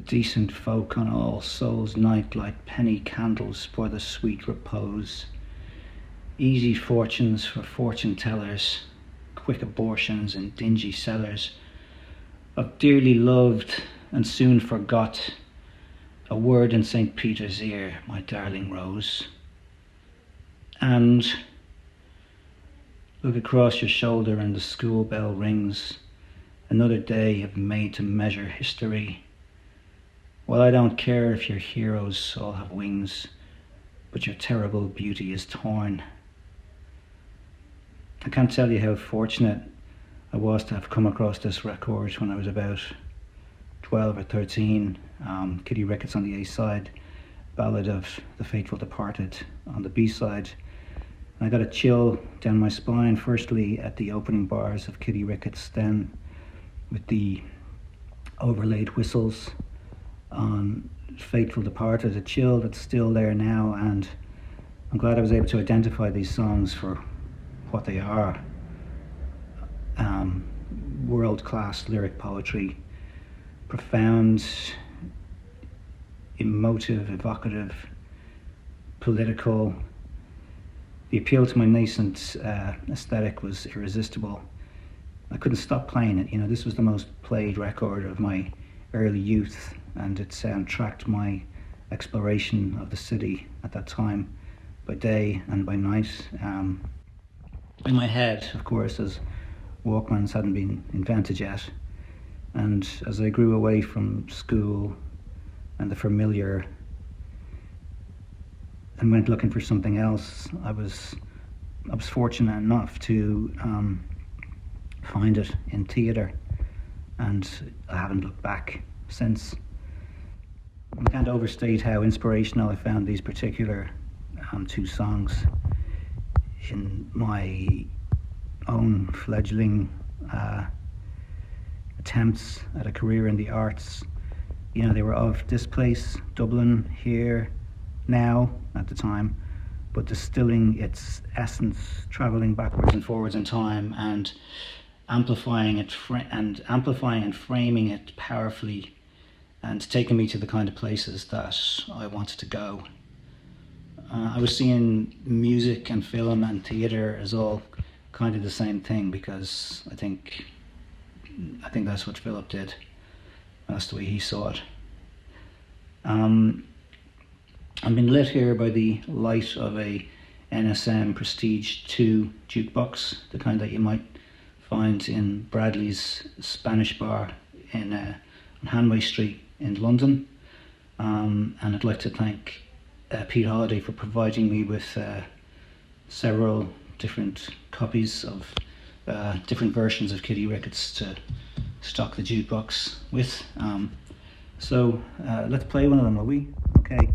decent folk on All Souls Night light penny candles for the sweet repose. Easy fortunes for fortune tellers, quick abortions in dingy cellars, of dearly loved and soon forgot, a word in St. Peter's ear, my darling Rose. And look across your shoulder and the school bell rings, another day of made to measure history. Well, I don't care if your heroes all have wings, but your terrible beauty is torn. I can't tell you how fortunate I was to have come across this record when I was about 12 or 13. Kitty Rickets on the A side, Ballad of the Faithful Departed on the B side. And I got a chill down my spine, firstly at the opening bars of Kitty Rickets, then with the overlaid whistles on Faithful Departed, a chill that's still there now, and I'm glad I was able to identify these songs for what they are. World-class lyric poetry, profound, emotive, evocative, political. The appeal to my nascent aesthetic was irresistible. I couldn't stop playing it. You know, this was the most played record of my early youth, and it soundtracked my exploration of the city at that time, by day and by night. In my head, of course, as Walkmans hadn't been invented yet, and as I grew away from school and the familiar and went looking for something else, I was fortunate enough to find it in theatre, and I haven't looked back since. I can't overstate how inspirational I found these particular two songs in my own fledgling attempts at a career in the arts. You know, they were of this place, Dublin, here, now, at the time, but distilling its essence, travelling backwards and forwards in time, and amplifying it and framing it powerfully, and taking me to the kind of places that I wanted to go. I was seeing music and film and theatre as all kind of the same thing, because I think that's what Philip did. That's the way he saw it. I'm being lit here by the light of a NSM Prestige 2 jukebox, the kind that you might find in Bradley's Spanish bar on Hanway Street in London. And I'd like to thank Pete Holiday for providing me with several different copies of different versions of Kitty Rickets to stock the jukebox with. So let's play one of them, will we? Okay.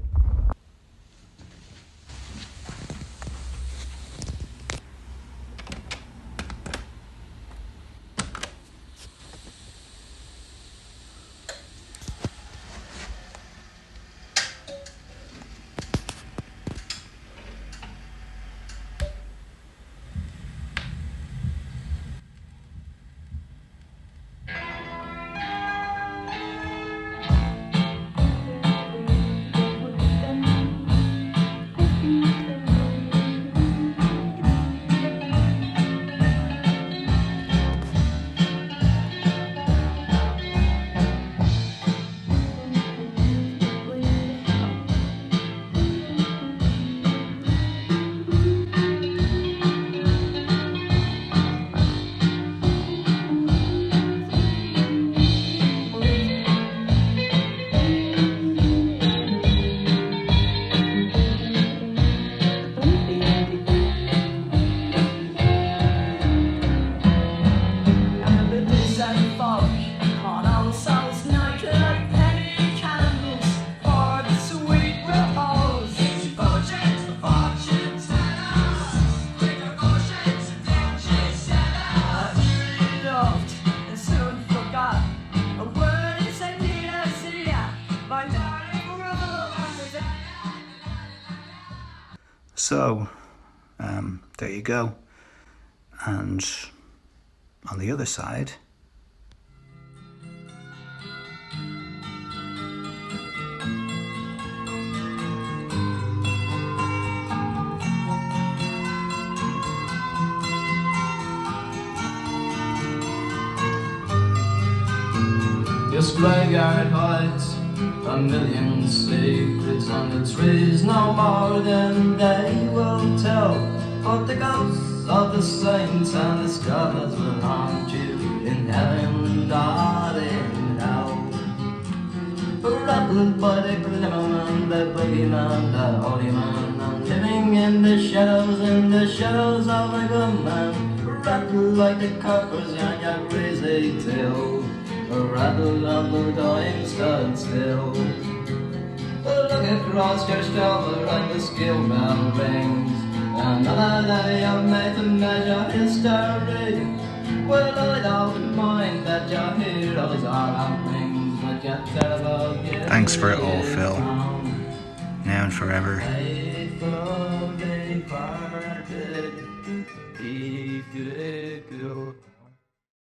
So, there you go. And on the other side, This graveyard hides a million secrets, and the trees no more than they will tell. But the ghosts of the saints and the scholars will haunt you in heaven, not in hell. Rattled by the glimmerman, the boogeyman, the holy man, and living in the shadows of a gunman. Rattle like the coppers on your crazy tail. Rattle on the time stood still. Look across your shoulder and the scale bell rings. Another day you're made to measure history. Well, I don't mind that your heroes are happenings, but your terrible years. Thanks for it all, Phil. Now and forever. Faithfully parted,